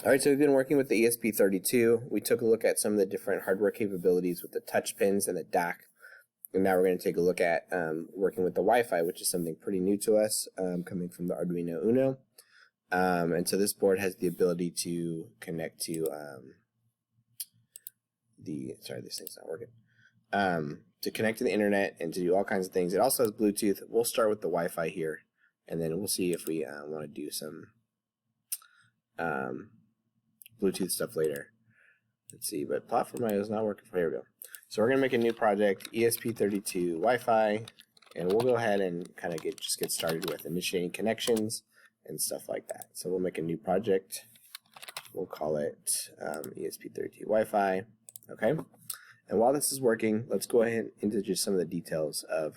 Alright, so we've been working with the ESP32. We took a look at some of the different hardware capabilities with the touch pins and the DAC. And now we're going to take a look at working with the Wi-Fi, which is something pretty new to us, coming from the Arduino Uno. And so this board has the ability to connect to sorry, this thing's not working. To connect to the internet and to do all kinds of things. It also has Bluetooth. We'll start with the Wi-Fi here, and then we'll see if we want to do some Bluetooth stuff later. Let's see, but platform I is not working. Here we go. So we're going to make a new project, ESP32 Wi-Fi, and we'll go ahead and kind of just get started with initiating connections and stuff like that. So we'll make a new project. We'll call it ESP32 Wi-Fi. Okay. And while this is working, let's go ahead into just some of the details of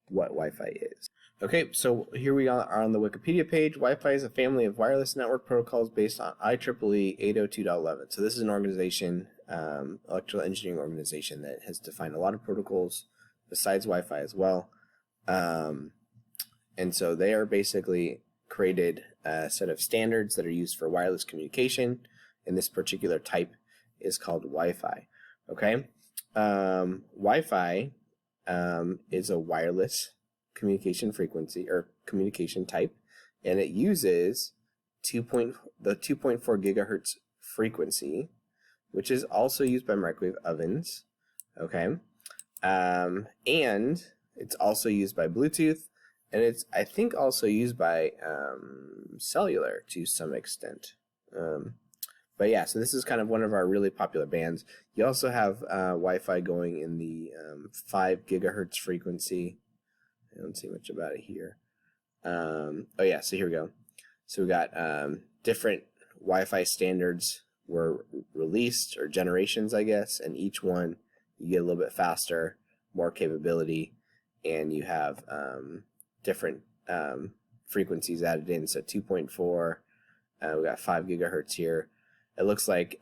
what Wi-Fi is. Okay, so here we are on the Wikipedia page. Wi-Fi is a family of wireless network protocols based on IEEE 802.11. So this is an organization, electrical engineering organization, that has defined a lot of protocols besides Wi-Fi as well. And so they are basically created a set of standards that are used for wireless communication, and this particular type is called Wi-Fi. Okay, Wi-Fi is a wireless communication frequency or communication type, and it uses the 2.4 gigahertz frequency, which is also used by microwave ovens. Okay, and it's also used by Bluetooth, and it's I think also used by cellular to some extent. But yeah, so this is kind of one of our really popular bands. You also have Wi-Fi going in the 5 gigahertz frequency. I don't see much about it here. Oh yeah, so here we go. So we got different Wi-Fi standards were released, or generations, I guess, and each one you get a little bit faster, more capability, and you have different frequencies added in. So 2.4, we got 5 gigahertz here. It looks like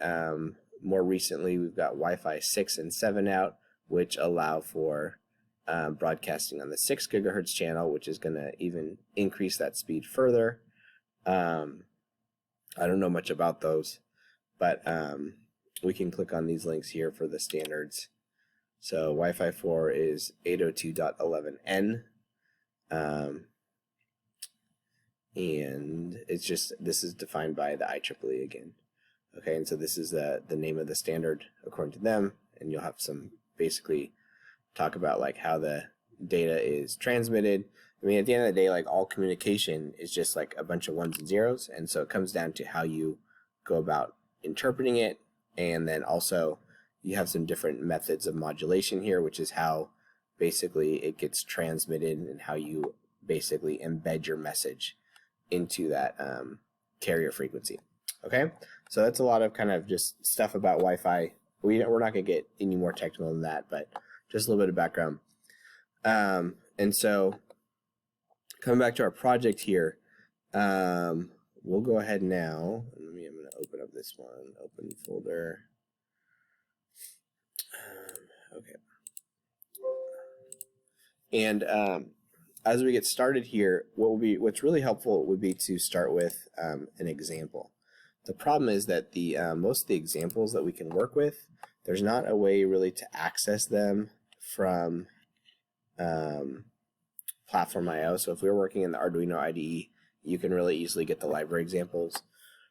more recently we've got Wi-Fi 6 and 7 out, which allow for broadcasting on the 6 gigahertz channel, which is going to even increase that speed further. I don't know much about those, but we can click on these links here for the standards. So Wi-Fi 4 is 802.11n, and it's just, this is defined by the IEEE again. Okay, and so this is the name of the standard according to them, and you'll have some basically talk about like how the data is transmitted. I mean, at the end of the day, like all communication is just like a bunch of ones and zeros, and so it comes down to how you go about interpreting it, and then also you have some different methods of modulation here, which is how basically it gets transmitted and how you basically embed your message into that carrier frequency. Okay, so that's a lot of kind of just stuff about Wi-Fi. We're not going to get any more technical than that, but just a little bit of background. And so coming back to our project here, we'll go ahead now. I'm going to open up this one, open folder. Okay. And as we get started here, what's really helpful would be to start with an example. The problem is that the most of the examples that we can work with, there's not a way really to access them from Platform.io. So if we're working in the Arduino IDE, you can really easily get the library examples.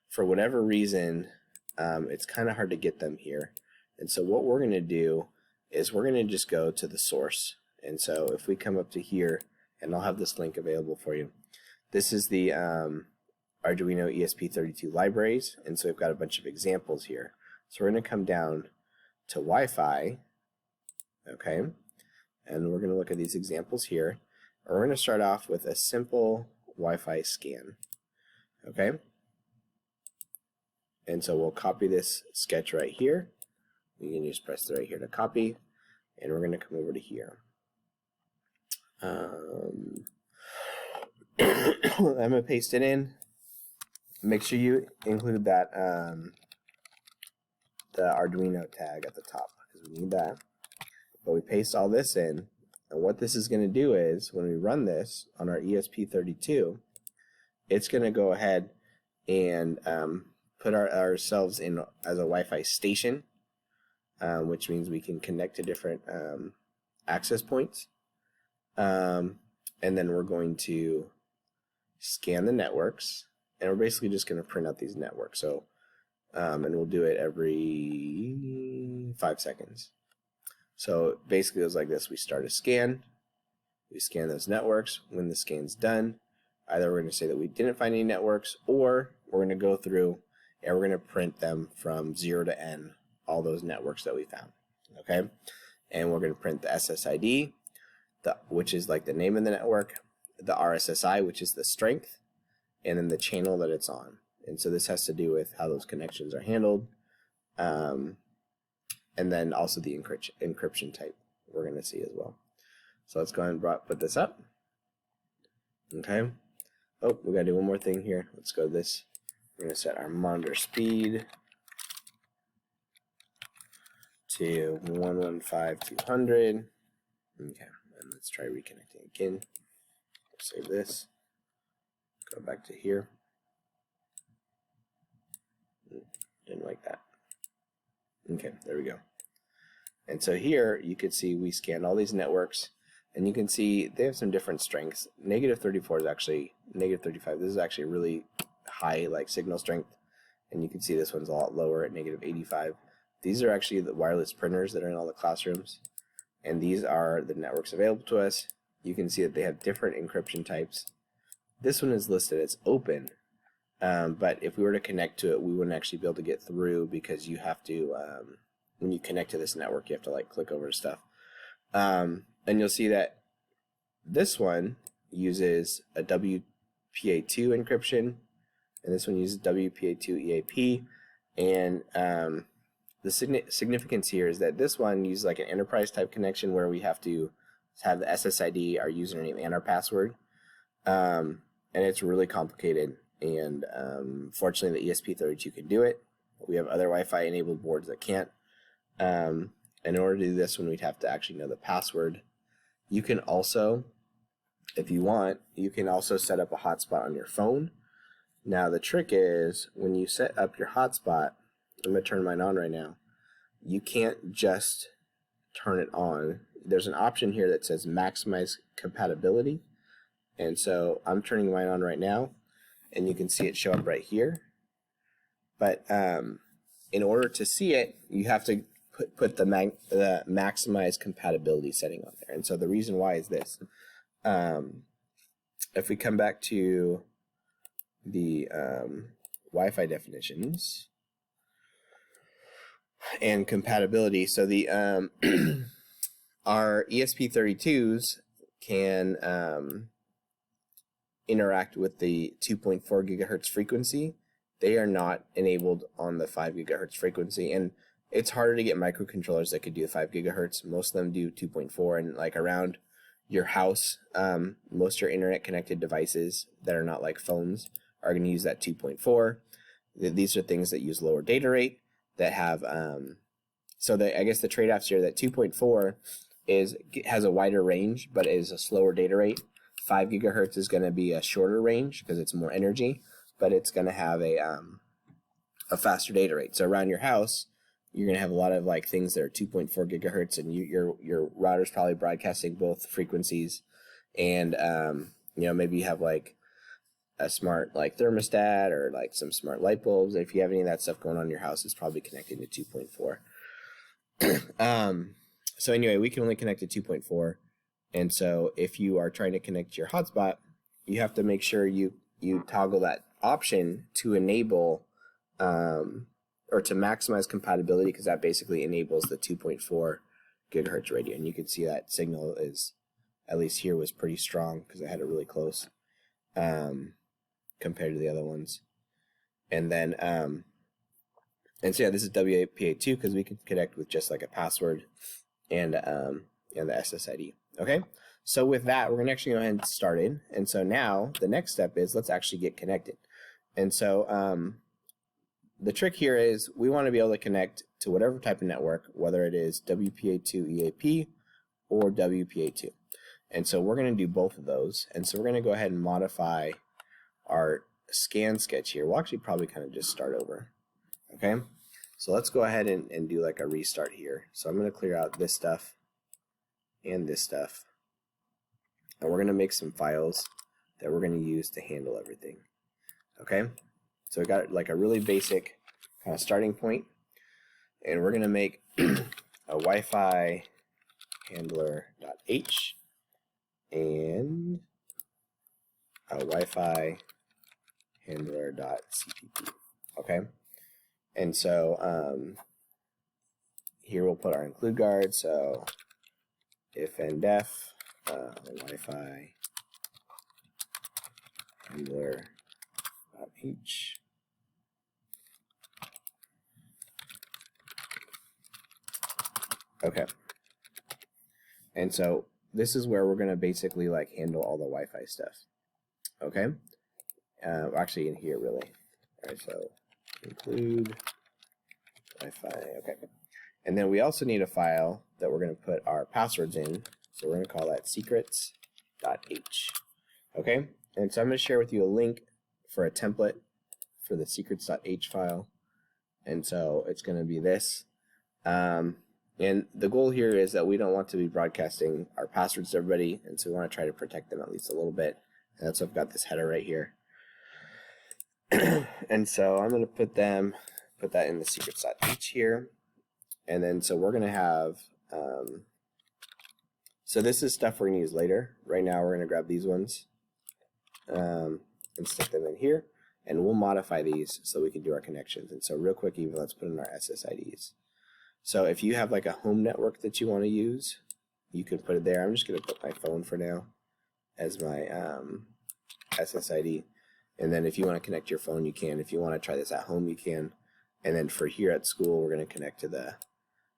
For whatever reason, it's kind of hard to get them here. And so what we're going to do is we're going to just go to the source. And so if we come up to here, and I'll have this link available for you. This is the Arduino ESP32 libraries, and so we've got a bunch of examples here. So we're going to come down to Wi-Fi, okay, and we're going to look at these examples here. We're going to start off with a simple Wi-Fi scan, okay, and so we'll copy this sketch right here. You can just press right here to copy, and we're going to come over to here. I'm going to paste it in. Make sure you include that the Arduino tag at the top, because we need that. But we paste all this in, and what this is going to do is when we run this on our ESP32, it's going to go ahead and put ourselves in as a Wi-Fi station, which means we can connect to different access points. And then we're going to scan the networks, and we're basically just going to print out these networks. So, and we'll do it every 5 seconds. So basically it was like this. We start a scan, we scan those networks. When the scan's done, either we're going to say that we didn't find any networks, or we're going to go through and we're going to print them from 0 to n, all those networks that we found. Okay, and we're going to print the SSID, which is like the name of the network, the RSSI, which is the strength, and then the channel that it's on. And so this has to do with how those connections are handled, and then also the encryption type we're going to see as well. So let's go ahead and put this up. Okay. Oh, we got to do one more thing here. Let's go to this. We're going to set our monitor speed to 115,200. Okay, and let's try reconnecting again. Save this. Go back to here. Didn't like that. Okay, there we go. And so here you could see we scanned all these networks, and you can see they have some different strengths. -34 is actually -35. This is actually really high like signal strength, and you can see this one's a lot lower at -85. These are actually the wireless printers that are in all the classrooms, and these are the networks available to us. You can see that they have different encryption types. This one is listed as open, but if we were to connect to it, we wouldn't actually be able to get through, because you have to, when you connect to this network, you have to like click over to stuff. And you'll see that this one uses a wpa2 encryption, and this one uses wpa2 EAP. And the significance here is that this one uses like an enterprise type connection where we have to have the SSID, our username, and our password. And it's really complicated. And fortunately, the ESP32 can do it. We have other Wi-Fi enabled boards that can't. In order to do this one, we'd have to actually know the password. You can also, if you want, you can also set up a hotspot on your phone. Now the trick is, when you set up your hotspot, I'm going to turn mine on right now, you can't just turn it on. There's an option here that says maximize compatibility. And so I'm turning mine on right now, and you can see it show up right here. But in order to see it, you have to put the maximize compatibility setting on there. And so the reason why is this. If we come back to the Wi-Fi definitions and compatibility, so the our ESP32s can interact with the 2.4 gigahertz frequency. They are not enabled on the 5 gigahertz frequency, and it's harder to get microcontrollers that could do 5 gigahertz. Most of them do 2.4, and like around your house, most of your internet connected devices that are not like phones are going to use that 2.4. These are things that use lower data rate, that have I guess the trade-offs here, that 2.4 has a wider range but is a slower data rate. 5 gigahertz is going to be a shorter range because it's more energy, but it's going to have a faster data rate. So around your house, you're going to have a lot of like things that are 2.4 gigahertz, and your router's probably broadcasting both frequencies. And maybe you have like a smart like thermostat or like some smart light bulbs. If you have any of that stuff going on in your house, it's probably connected to 2.4. So anyway, we can only connect to 2.4. And so if you are trying to connect to your hotspot, you have to make sure you toggle that option to enable or to maximize compatibility, because that basically enables the 2.4 gigahertz radio. And you can see that signal is, at least here, was pretty strong because I had it really close compared to the other ones. And then and so yeah, this is wpa2 because we can connect with just like a password and the SSID. Okay, so with that, we're going to actually go ahead and start in. And so now the next step is let's actually get connected. And so the trick here is we want to be able to connect to whatever type of network, whether it is wpa2 EAP or wpa2. And so we're going to do both of those. And so we're going to go ahead and modify our scan sketch here. We'll actually probably kind of just start over. Okay, so let's go ahead and do like a restart here. So I'm going to clear out this stuff and this stuff, and we're going to make some files that we're going to use to handle everything. Okay, so we got like a really basic kind of starting point, and we're going to make a Wi-Fi handler.h and a Wi-Fi handler.cpp. Okay, and so here we'll put our include guard. So if and def Wi-Fi handler.h. Okay, and so this is where we're going to basically like handle all the Wi-Fi stuff. Okay, actually in here really. All right, so include Wi-Fi. Okay, and then we also need a file that we're going to put our passwords in. So we're going to call that secrets.h. Okay, and so I'm going to share with you a link for a template for the secrets.h file, and so it's going to be this. And the goal here is that we don't want to be broadcasting our passwords to everybody, and so we want to try to protect them at least a little bit. And that's why I've got this header right here. And so I'm going to put that in the secrets.h here. And then so we're going to have, so this is stuff we're going to use later. Right now we're going to grab these ones and stick them in here. And we'll modify these so we can do our connections. And so real quick, even let's put in our SSIDs. So if you have like a home network that you want to use, you can put it there. I'm just going to put my phone for now as my SSID. And then if you want to connect your phone, you can. If you want to try this at home, you can. And then for here at school, we're going to connect to the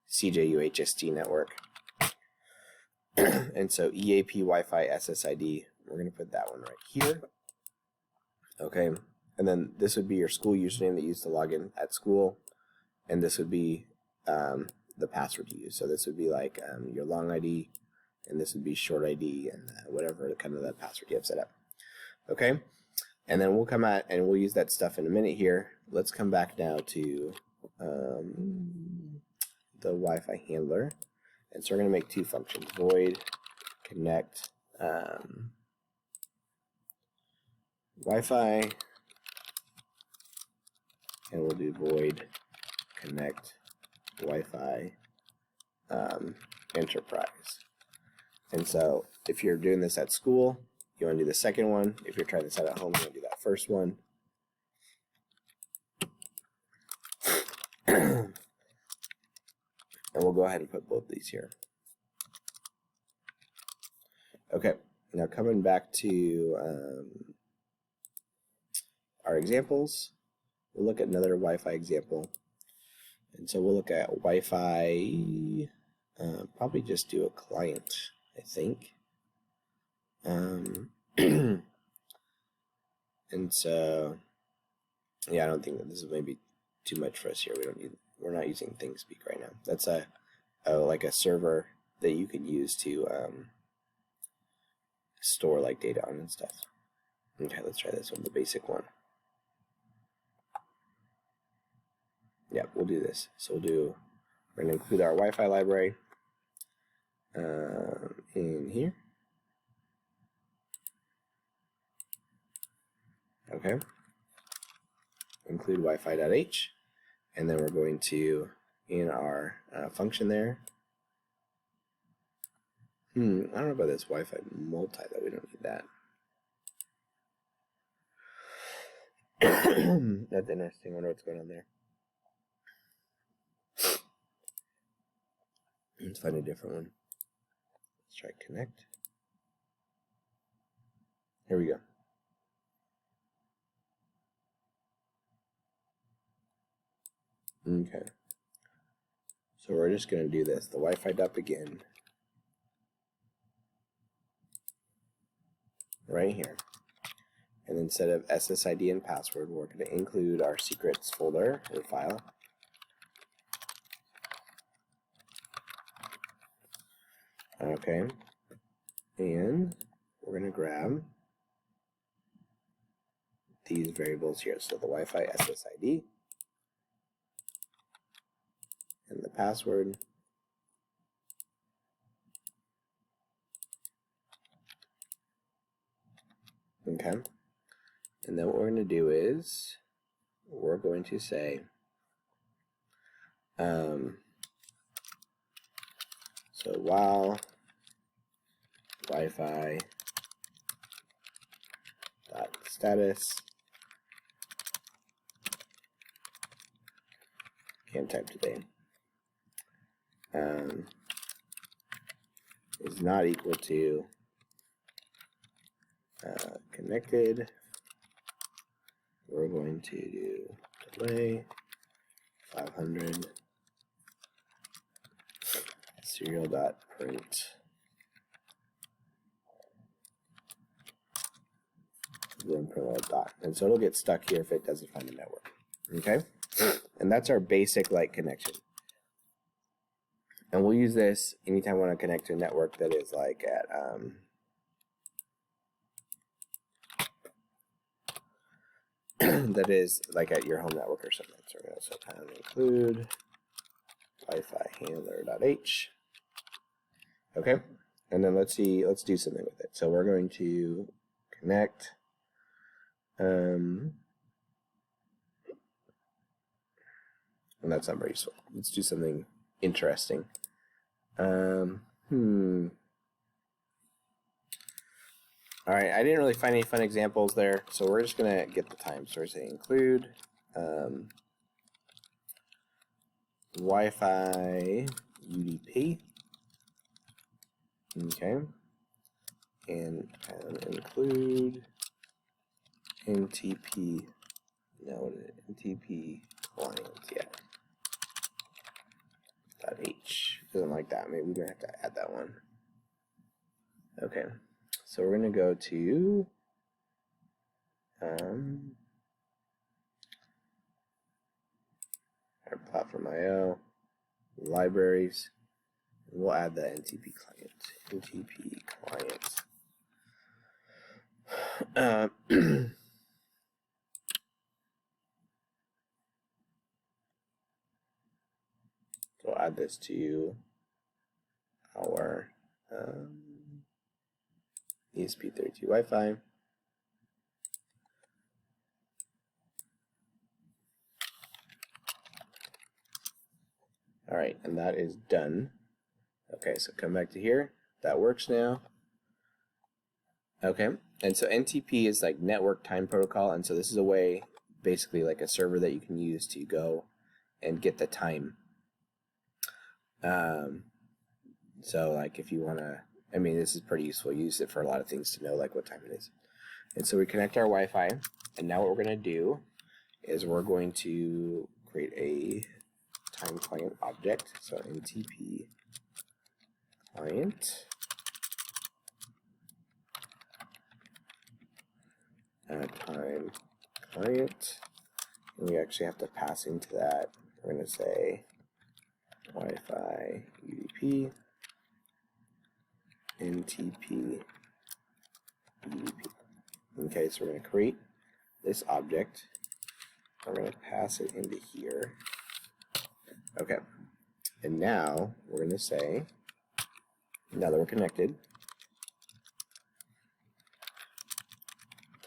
CJU HST network. And so EAP Wi-Fi SSID, we're going to put that one right here. Okay. And then this would be your school username that you use to log in at school. And this would be the password you use. So this would be like your long ID, and this would be short ID, and whatever kind of the password you have set up. Okay, and then we'll come out and we'll use that stuff in a minute here. Let's come back now to the Wi-Fi handler, and so we're going to make two functions: void connect Wi-Fi, and we'll do void connect Wi-Fi enterprise. And so if you're doing this at school, you want to do the second one. If you're trying this out at home, you want to do that first one. And we'll go ahead and put both these here. Okay, now coming back to our examples, we'll look at another Wi-Fi example. And so we'll look at Wi-Fi, probably just do a client, I think. And so, yeah, I don't think that this is maybe too much for us here. We're not using ThingSpeak right now. That's like a server that you can use to store like data on and stuff. Okay, let's try this one, the basic one. Yeah, we'll do this. So we're going to include our Wi-Fi library in here. Okay. Include Wi-Fi.h, and then we're going to, in our function there, I don't know about this Wi-Fi multi, though. We don't need that. That's interesting. I wonder what's going on there. Let's find a different one. Let's try connect. Here we go. Okay. So we're just going to do this. The Wi-Fi up again. Right here. And instead of SSID and password, we're going to include our secrets folder or file. Okay. And we're going to grab these variables here. So the Wi-Fi SSID. and the password. Okay. And then what we're going to do is we're going to say so while Wi-Fi dot status, can't type today, is not equal to connected, we're going to do delay 500 serial dot print then parallel dot, and so it'll get stuck here if it doesn't find the network. Okay, and that's our basic light connection. And we'll use this anytime we want to connect to a network that is like at that is like at your home network or something. So we're going to kind of include Wi-Fi handler.h. Okay, and then let's do something with it. So we're going to connect and that's not very useful. Let's do something interesting. All right, I didn't really find any fun examples there, so we're just gonna get the time. So we're saying include Wi-Fi UDP. Okay, and include NTP. No, what is it? NTP client. Yeah. .h doesn't like that. Maybe we're gonna have to add that one. Okay, so we're gonna go to our platform IO libraries. And we'll add the NTP client. NTP client. So I'll add this to our ESP32 Wi-Fi. All right, and that is done. Okay, so come back to here. That works now. Okay, and so NTP is like network time protocol, and so this is a way, basically like a server that you can use to go and get the time. So like if you want to, I mean, this is pretty useful. Use it for a lot of things to know like what time it is. And so we connect our Wi-Fi, and now what we're going to do is we're going to create a time client object. So NTP client time client, and we actually have to pass into that. We're going to say Wi-Fi UDP NTP UDP. Okay, so we're going to create this object. We're going to pass it into here. Okay, and now we're going to say, now that we're connected,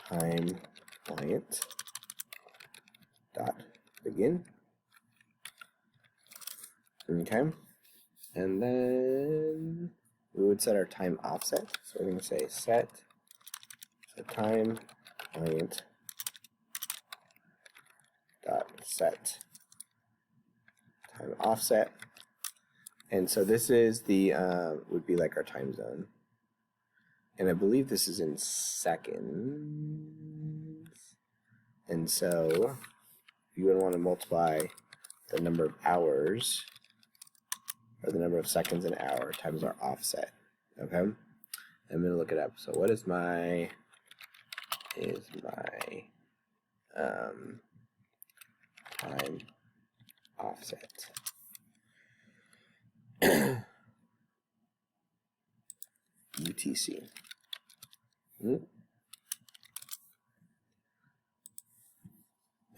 time client dot begin. Okay, and then we would set our time offset. So we're going to say set time client dot set time offset, and so this is the would be like our time zone, and I believe this is in seconds, and so you would want to multiply the number of hours or the number of seconds an hour times our offset. Okay, I'm going to look it up. So what is my time offset? UTC.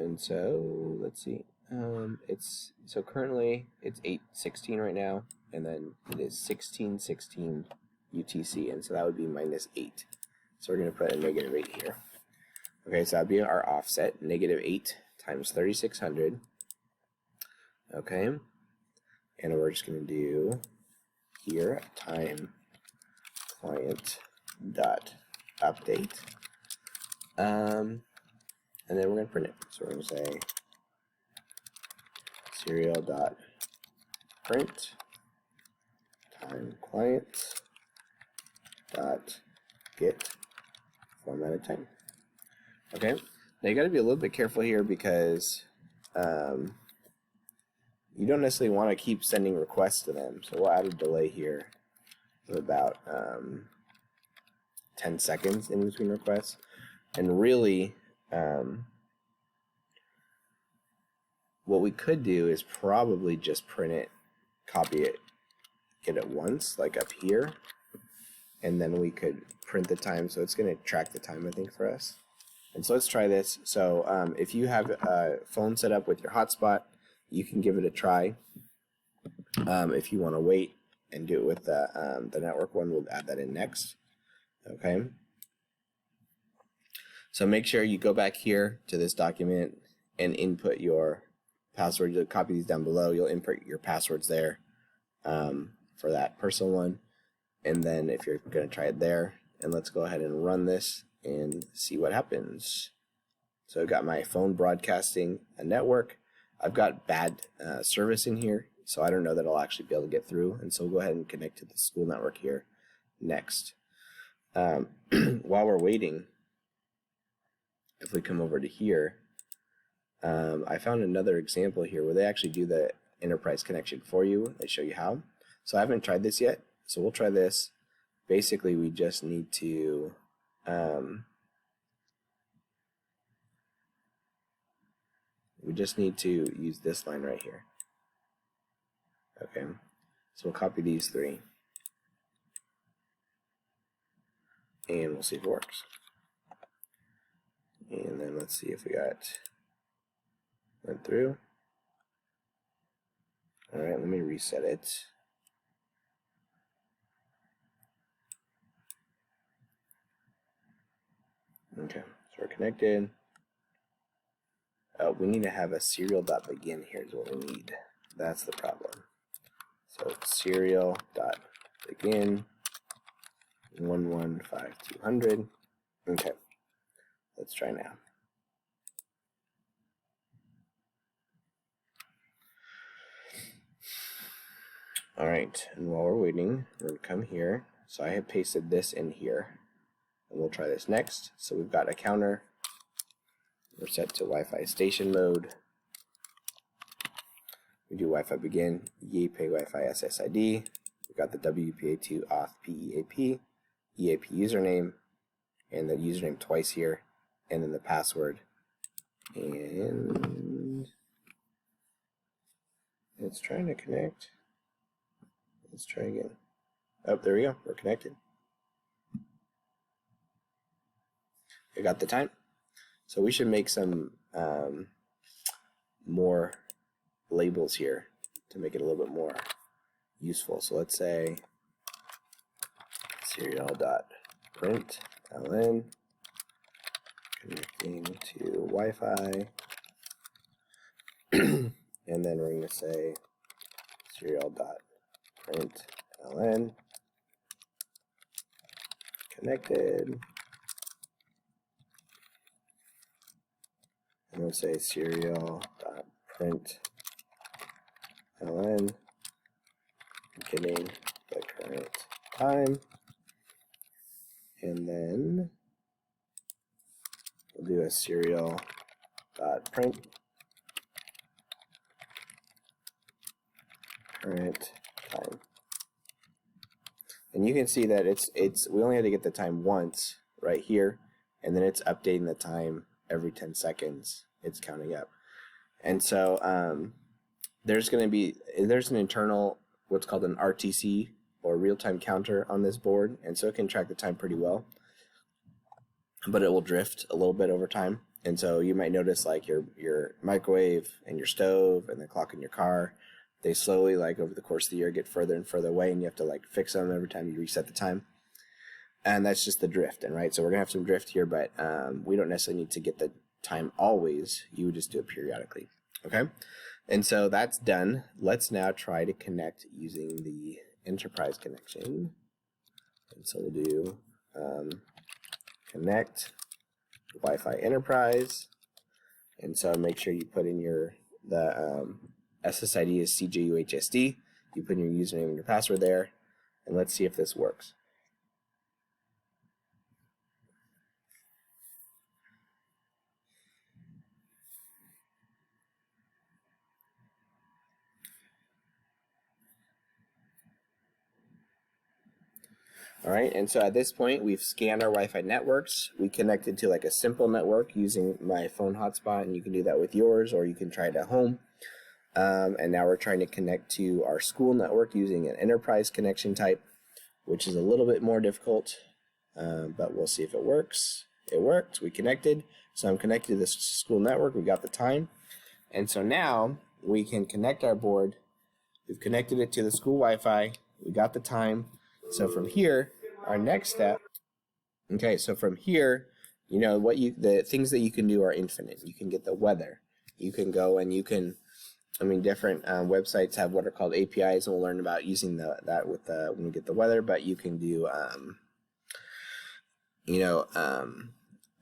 And so let's see. Currently it's 8:16 right now, and then it is 16:16 UTC, and so that would be -8. So we're going to put a -8 here. Okay, so that'd be our offset, -8 times 3600. Okay, and we're just going to do here time client dot update, and then we're going to print it. So we're going to say serial dot print time client dot get formatted time. Okay, now you got to be a little bit careful here because you don't necessarily want to keep sending requests to them. So we'll add a delay here of about 10 seconds in between requests. And really, what we could do is probably just print it, copy it, get it once, like up here, and then we could print the time. So it's going to track the time, I think, for us. And so let's try this. So if you have a phone set up with your hotspot, you can give it a try. If you want to wait and do it with the network one, we'll add that in next. Okay. So make sure you go back here to this document and input your password. You'll copy these down below. You'll input your passwords there for that personal one. And then if you're going to try it there, and let's go ahead and run this and see what happens. So I've got my phone broadcasting a network. I've got bad service in here, so I don't know that I'll actually be able to get through. And so we'll go ahead and connect to the school network here next. While we're waiting, if we come over to here, I found another example here where they actually do the enterprise connection for you. They show you how. So I haven't tried this yet, so we'll try this. Basically, we just need to use this line right here. Okay, so we'll copy these three, and we'll see if it works. And then let's see if we went through. All right, let me reset it. Okay, so we're connected. We need to have a serial.begin here is what we need. That's the problem. So serial.begin 115200. Okay, let's try now. All right, and while we're waiting, we're going to come here. So I have pasted this in here, and we'll try this next. So we've got a counter. We're set to Wi-Fi station mode. We do Wi-Fi begin, EAP Wi-Fi SSID. We've got the wpa2 auth PEAP, EAP username, and the username twice here, and then the password. And it's trying to connect. Let's try again. Oh, there we go. We're connected. I got the time. So we should make some more labels here to make it a little bit more useful. So let's say serial.println connecting to Wi-Fi, and then we're going to say serial.println connected. And we'll say serial.println getting the current time. And then we'll do a serial.print current time. And you can see that we only had to get the time once right here, and then it's updating the time every 10 seconds. It's counting up. And so there's an internal what's called an RTC or real-time counter on this board, and so it can track the time pretty well, but it will drift a little bit over time. And so you might notice like your microwave and your stove and the clock in your car, they slowly, like over the course of the year, get further and further away, and you have to like fix them every time you reset the time. And that's just the drift, and right. So we're gonna have some drift here, but we don't necessarily need to get the time always. You would just do it periodically. Okay. And so that's done. Let's now try to connect using the enterprise connection. And so we'll do connect Wi-Fi enterprise. And so make sure you put in the SSID is CJUHSD. You put in your username and your password there, and let's see if this works. All right, and so at this point, we've scanned our Wi-Fi networks. We connected to like a simple network using my phone hotspot, and you can do that with yours, or you can try it at home. And now we're trying to connect to our school network using an enterprise connection type, which is a little bit more difficult, but we'll see if it works. It worked. We connected. So I'm connected to this school network. We got the time. And so now we can connect our board. We've connected it to the school Wi-Fi. We got the time. So from here, our next step, okay, so from here, you know, the things that you can do are infinite. You can get the weather. You can go and you can, I mean, different websites have what are called APIs, and we'll learn about using that with when we get the weather, but you can do,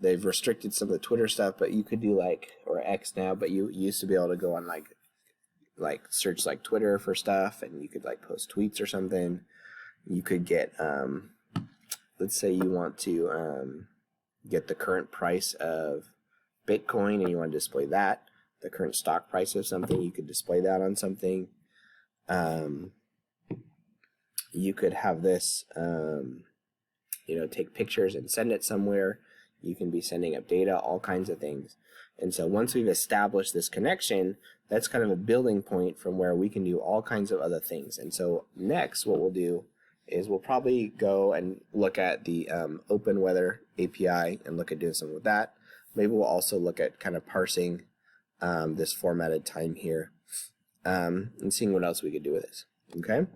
they've restricted some of the Twitter stuff, but you could do like, or X now, but you used to be able to go on like search like Twitter for stuff, and you could like post tweets or something. You could get, let's say you want to get the current price of Bitcoin and you want to display that, the current stock price of something, you could display that on something. You could have this, take pictures and send it somewhere. You can be sending up data, all kinds of things. And so once we've established this connection, that's kind of a building point from where we can do all kinds of other things. And so next, what we'll do is we'll probably go and look at the Open Weather API and look at doing something with that. Maybe we'll also look at kind of parsing this formatted time here and seeing what else we could do with this. Okay,